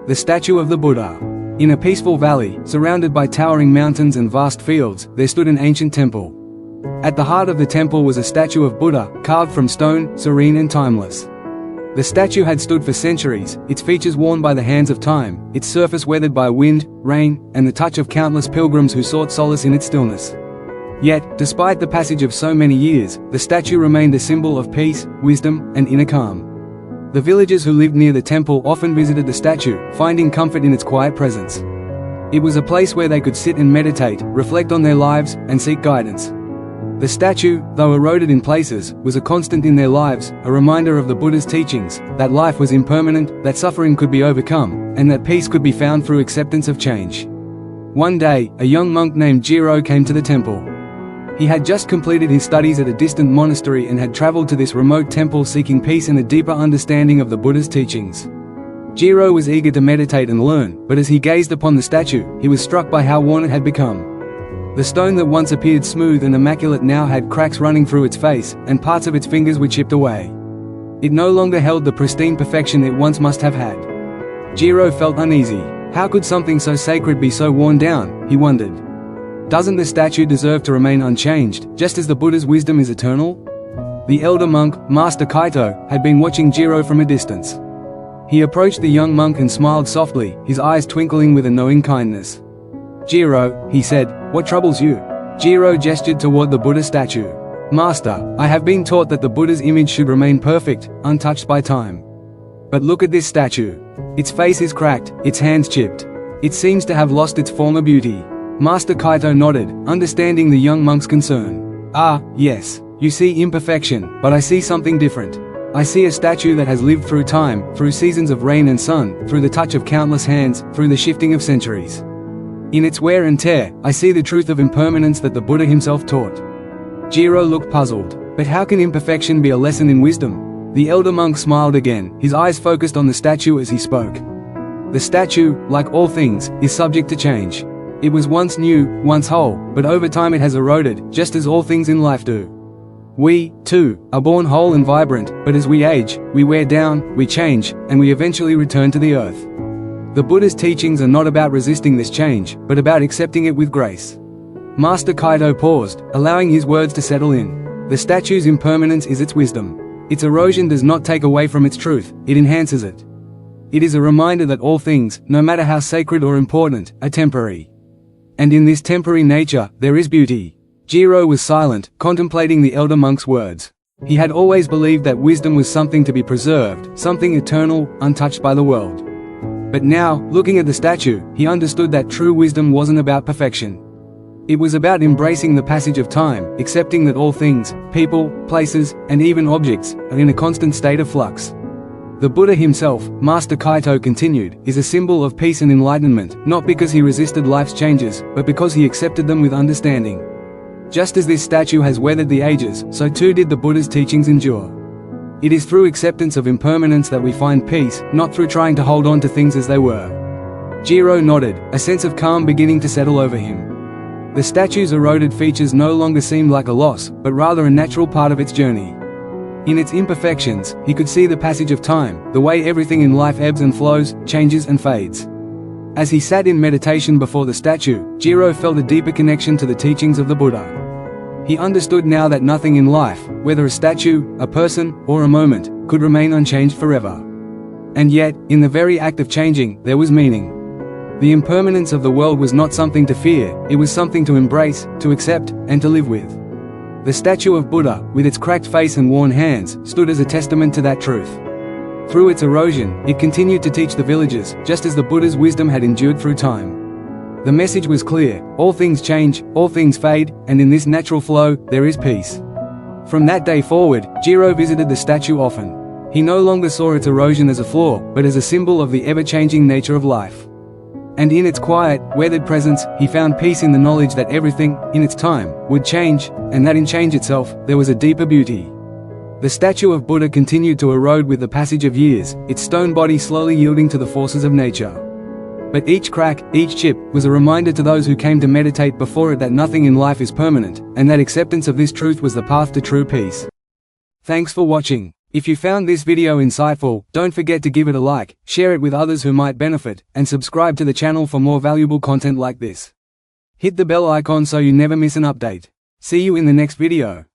The statue of the Buddha. In a peaceful valley, surrounded by towering mountains and vast fields, there stood an ancient temple. At the heart of the temple was a statue of Buddha, carved from stone, serene and timeless. The statue had stood for centuries, its features worn by the hands of time, its surface weathered by wind, rain, and the touch of countless pilgrims who sought solace in its stillness. Yet, despite the passage of so many years, the statue remained a symbol of peace, wisdom, and inner calm. The villagers who lived near the temple often visited the statue, finding comfort in its quiet presence. It was a place where they could sit and meditate, reflect on their lives, and seek guidance. The statue, though eroded in places, was a constant in their lives, a reminder of the Buddha's teachings, that life was impermanent, that suffering could be overcome, and that peace could be found through acceptance of change. One day, a young monk named Jiro came to the temple. He had just completed his studies at a distant monastery and had traveled to this remote temple seeking peace and a deeper understanding of the Buddha's teachings. Jiro was eager to meditate and learn, but as he gazed upon the statue, he was struck by how worn it had become. The stone that once appeared smooth and immaculate now had cracks running through its face, and parts of its fingers were chipped away. It no longer held the pristine perfection it once must have had. Jiro felt uneasy. How could something so sacred be so worn down, he wondered. Doesn't the statue deserve to remain unchanged, just as the Buddha's wisdom is eternal? The elder monk, Master Kaito, had been watching Jiro from a distance. He approached the young monk and smiled softly, his eyes twinkling with a knowing kindness. "Jiro," he said, "what troubles you?" Jiro gestured toward the Buddha statue. "Master, I have been taught that the Buddha's image should remain perfect, untouched by time. But look at this statue. Its face is cracked, its hands chipped. It seems to have lost its former beauty." Master Kaito nodded, understanding the young monk's concern. "Ah, yes. You see imperfection, but I see something different. I see a statue that has lived through time, through seasons of rain and sun, through the touch of countless hands, through the shifting of centuries. In its wear and tear, I see the truth of impermanence that the Buddha himself taught." Jiro looked puzzled. But how can imperfection be a lesson in wisdom? The elder monk smiled again, his eyes focused on the statue as he spoke. "The statue, like all things, is subject to change. It was once new, once whole, but over time it has eroded, just as all things in life do. We, too, are born whole and vibrant, but as we age, we wear down, we change, and we eventually return to the earth. The Buddha's teachings are not about resisting this change, but about accepting it with grace." Master Kaito paused, allowing his words to settle in. The statue's impermanence is its wisdom. Its erosion does not take away from its truth, it enhances it. It is a reminder that all things, no matter how sacred or important, are temporary. And in this temporary nature, there is beauty. Jiro was silent, contemplating the elder monk's words. He had always believed that wisdom was something to be preserved, something eternal, untouched by the world. But now, looking at the statue, he understood that true wisdom wasn't about perfection. It was about embracing the passage of time, accepting that all things, people, places, and even objects, are in a constant state of flux. The Buddha himself, Master Kaito continued, is a symbol of peace and enlightenment, not because he resisted life's changes, but because he accepted them with understanding. Just as this statue has weathered the ages, so too did the Buddha's teachings endure. It is through acceptance of impermanence that we find peace, not through trying to hold on to things as they were. Jiro nodded, a sense of calm beginning to settle over him. The statue's eroded features no longer seemed like a loss, but rather a natural part of its journey. In its imperfections, he could see the passage of time, the way everything in life ebbs and flows, changes and fades. As he sat in meditation before the statue, Jiro felt a deeper connection to the teachings of the Buddha. He understood now that nothing in life, whether a statue, a person, or a moment, could remain unchanged forever. And yet, in the very act of changing, there was meaning. The impermanence of the world was not something to fear, it was something to embrace, to accept, and to live with. The statue of Buddha, with its cracked face and worn hands, stood as a testament to that truth. Through its erosion, it continued to teach the villagers, just as the Buddha's wisdom had endured through time. The message was clear: all things change, all things fade, and in this natural flow, there is peace. From that day forward, Jiro visited the statue often. He no longer saw its erosion as a flaw, but as a symbol of the ever-changing nature of life. And in its quiet, weathered presence, he found peace in the knowledge that everything, in its time, would change, and that in change itself, there was a deeper beauty. The statue of Buddha continued to erode with the passage of years, its stone body slowly yielding to the forces of nature. But each crack, each chip, was a reminder to those who came to meditate before it that nothing in life is permanent, and that acceptance of this truth was the path to true peace. Thanks for watching. If you found this video insightful, don't forget to give it a like, share it with others who might benefit, and subscribe to the channel for more valuable content like this. Hit the bell icon so you never miss an update. See you in the next video.